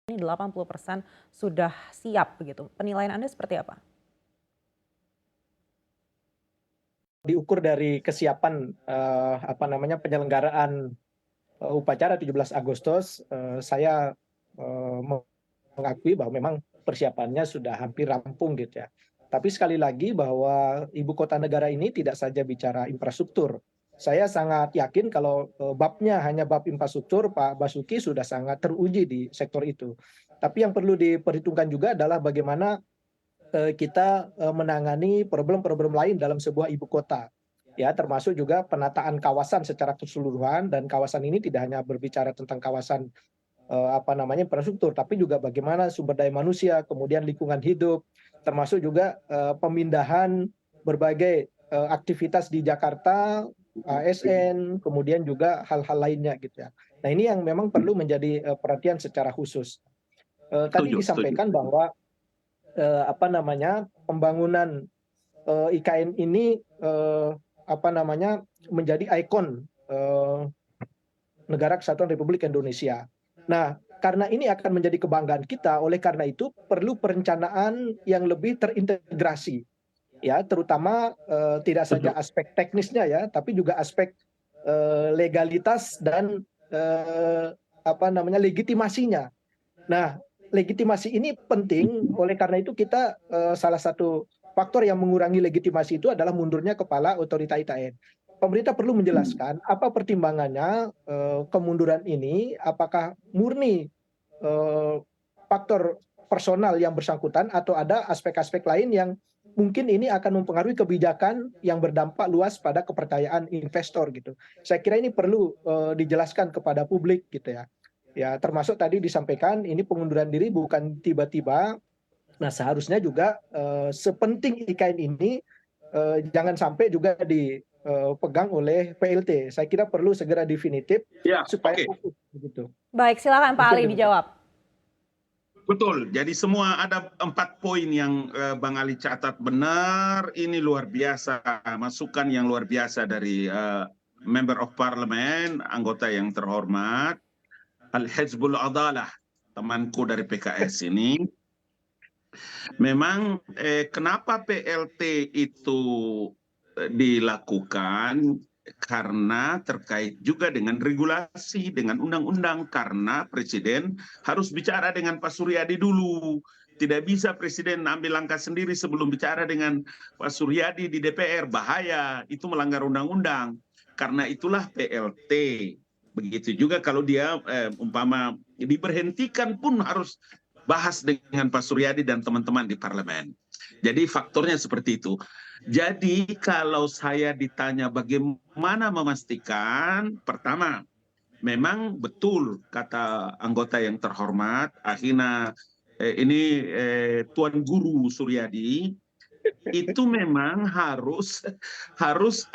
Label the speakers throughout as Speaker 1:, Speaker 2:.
Speaker 1: ini 80% sudah siap begitu. Penilaian Anda seperti apa?
Speaker 2: Diukur dari kesiapan, penyelenggaraan, upacara 17 Agustus, saya, eee, mengakui bahwa memang persiapannya sudah hampir rampung gitu ya. Tapi sekali lagi bahwa ibu kota negara ini tidak saja bicara infrastruktur. Saya sangat yakin kalau, babnya hanya bab infrastruktur, Pak Basuki sudah sangat teruji di sektor itu. Tapi yang perlu diperhitungkan juga adalah bagaimana kita, menangani problem-problem lain dalam sebuah ibu kota. Ya, termasuk juga penataan kawasan secara keseluruhan dan kawasan ini tidak hanya berbicara tentang kawasan, infrastruktur, tapi juga bagaimana sumber daya manusia, kemudian lingkungan hidup, termasuk juga, pemindahan berbagai, aktivitas di Jakarta, ASN, kemudian juga hal-hal lainnya gitu ya. Nah, ini yang memang perlu menjadi, perhatian secara khusus. Tadi
Speaker 3: Setuju, setuju.
Speaker 2: disampaikan bahwa pembangunan, IKN ini, menjadi ikon, Negara Kesatuan Republik Indonesia. Nah, karena ini akan menjadi kebanggaan kita, oleh karena itu perlu perencanaan yang lebih terintegrasi, ya, terutama, tidak saja
Speaker 3: Setuju.
Speaker 2: aspek teknisnya ya, tapi juga aspek, legalitas dan, legitimasinya. Nah, legitimasi ini penting, oleh karena itu kita, salah satu faktor yang mengurangi legitimasi itu adalah mundurnya kepala otorita IKN. Pemerintah perlu menjelaskan apa pertimbangannya, kemunduran ini, apakah murni, eee, faktor personal yang bersangkutan atau ada aspek-aspek lain yang mungkin ini akan mempengaruhi kebijakan yang berdampak luas pada kepercayaan investor gitu. Saya kira ini perlu, dijelaskan kepada publik gitu ya. Ya, termasuk tadi disampaikan ini pengunduran diri bukan tiba-tiba. Nah, seharusnya juga, sepenting IKN ini, jangan sampai juga dipegang oleh PLT. Saya kira perlu segera definitif
Speaker 3: Ya,
Speaker 2: supaya
Speaker 3: oke.
Speaker 2: fokus begitu.
Speaker 1: Baik, silakan Pak
Speaker 2: Mungkin
Speaker 1: Ali
Speaker 2: demikian.
Speaker 1: dijawab.
Speaker 3: Betul. Jadi semua ada 4 poin yang Bang Ali catat benar. Ini luar biasa, masukan yang luar biasa dari Member of Parliament, anggota yang terhormat, Al-Hizbul Adalah, temanku dari PKS ini. Memang kenapa PLT itu dilakukan? Karena terkait juga dengan regulasi, dengan undang-undang, karena Presiden harus bicara dengan Pak Suryadi dulu. Tidak bisa Presiden ambil langkah sendiri sebelum bicara dengan Pak Suryadi di DPR, bahaya, itu melanggar undang-undang. Karena itulah PLT. Begitu juga kalau dia umpama diberhentikan pun harus bahas dengan Pak Suryadi dan teman-teman di parlemen. Jadi faktornya seperti itu. Jadi kalau saya ditanya bagaimana memastikan, pertama, memang betul kata anggota yang terhormat, akhirnya Tuan Guru Suryadi, itu memang harus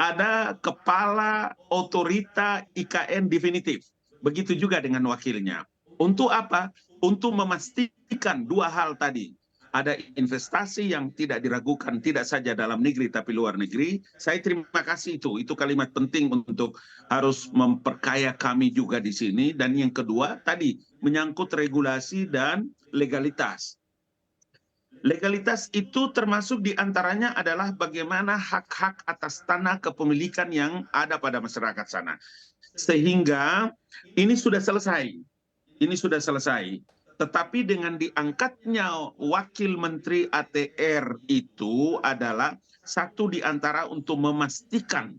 Speaker 3: ada kepala otorita IKN definitif. Begitu juga dengan wakilnya. Untuk apa? Untuk memastikan 2 hal tadi. Ada investasi yang tidak diragukan, tidak saja dalam negeri tapi luar negeri. Saya terima kasih itu kalimat penting untuk harus memperkaya kami juga di sini. Dan yang kedua tadi menyangkut regulasi dan legalitas. Legalitas itu termasuk diantaranya adalah bagaimana hak-hak atas tanah kepemilikan yang ada pada masyarakat sana. Sehingga ini sudah selesai. Ini sudah selesai. Tetapi dengan diangkatnya wakil menteri ATR itu adalah satu di antara untuk memastikan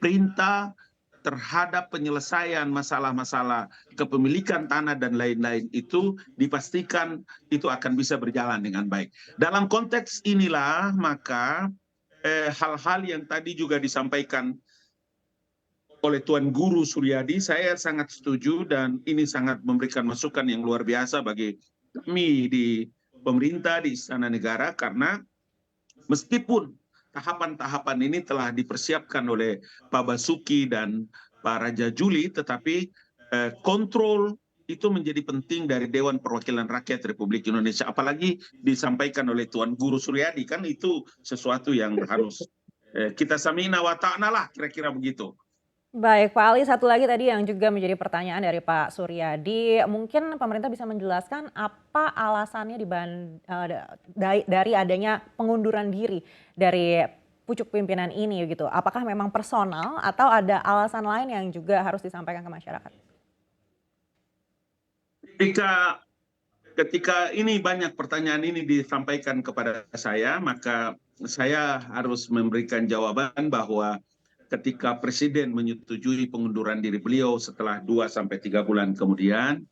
Speaker 3: perintah terhadap penyelesaian masalah-masalah kepemilikan tanah dan lain-lain itu dipastikan itu akan bisa berjalan dengan baik. Dalam konteks inilah maka hal-hal yang tadi juga disampaikan oleh Tuan Guru Suryadi, saya sangat setuju dan ini sangat memberikan masukan yang luar biasa bagi kami di pemerintah, di Istana Negara, karena meskipun tahapan-tahapan ini telah dipersiapkan oleh Pak Basuki dan Pak Raja Juli, tetapi kontrol itu menjadi penting dari Dewan Perwakilan Rakyat Republik Indonesia. Apalagi disampaikan oleh Tuan Guru Suryadi, kan itu sesuatu yang harus kita samina wa ta'na lah, kira-kira begitu.
Speaker 1: Baik, Pak Ali, satu lagi tadi yang juga menjadi pertanyaan dari Pak Suryadi, mungkin pemerintah bisa menjelaskan apa alasannya dari adanya pengunduran diri dari pucuk pimpinan ini gitu. Apakah memang personal atau ada alasan lain yang juga harus disampaikan ke masyarakat?
Speaker 3: Ketika ketika ini banyak pertanyaan ini disampaikan kepada saya, maka saya harus memberikan jawaban bahwa ketika Presiden menyetujui pengunduran diri beliau setelah 2 sampai 3 bulan kemudian,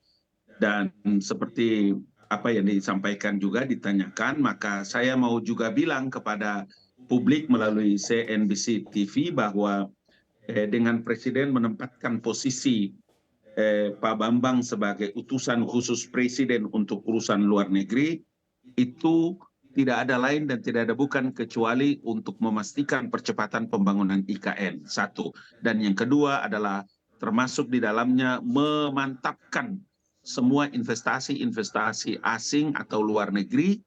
Speaker 3: dan seperti apa yang disampaikan juga ditanyakan, maka saya mau juga bilang kepada publik melalui CNBC TV bahwa dengan Presiden menempatkan posisi Pak Bambang sebagai utusan khusus Presiden untuk urusan luar negeri, itu tidak ada lain dan tidak ada bukan kecuali untuk memastikan percepatan pembangunan IKN, satu. Dan yang kedua adalah termasuk di dalamnya memantapkan semua investasi-investasi asing atau luar negeri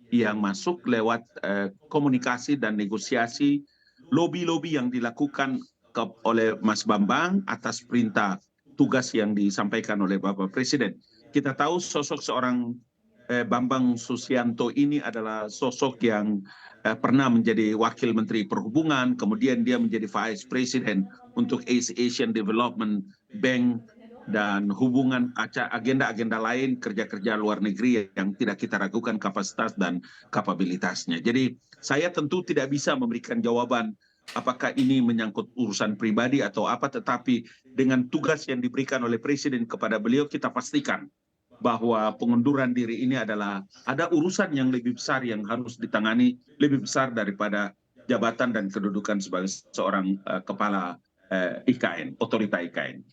Speaker 3: yang masuk lewat komunikasi dan negosiasi lobi-lobi yang dilakukan oleh Mas Bambang atas perintah tugas yang disampaikan oleh Bapak Presiden. Kita tahu sosok seorang Bambang Susianto ini adalah sosok yang pernah menjadi Wakil Menteri Perhubungan, kemudian dia menjadi Vice President untuk Asian Development Bank, dan hubungan agenda-agenda lain, kerja-kerja luar negeri yang tidak kita ragukan kapasitas dan kapabilitasnya. Jadi saya tentu tidak bisa memberikan jawaban apakah ini menyangkut urusan pribadi atau apa, tetapi dengan tugas yang diberikan oleh Presiden kepada beliau, kita pastikan bahwa pengunduran diri ini adalah ada urusan yang lebih besar yang harus ditangani, lebih besar daripada jabatan dan kedudukan sebagai seorang kepala IKN, otorita IKN.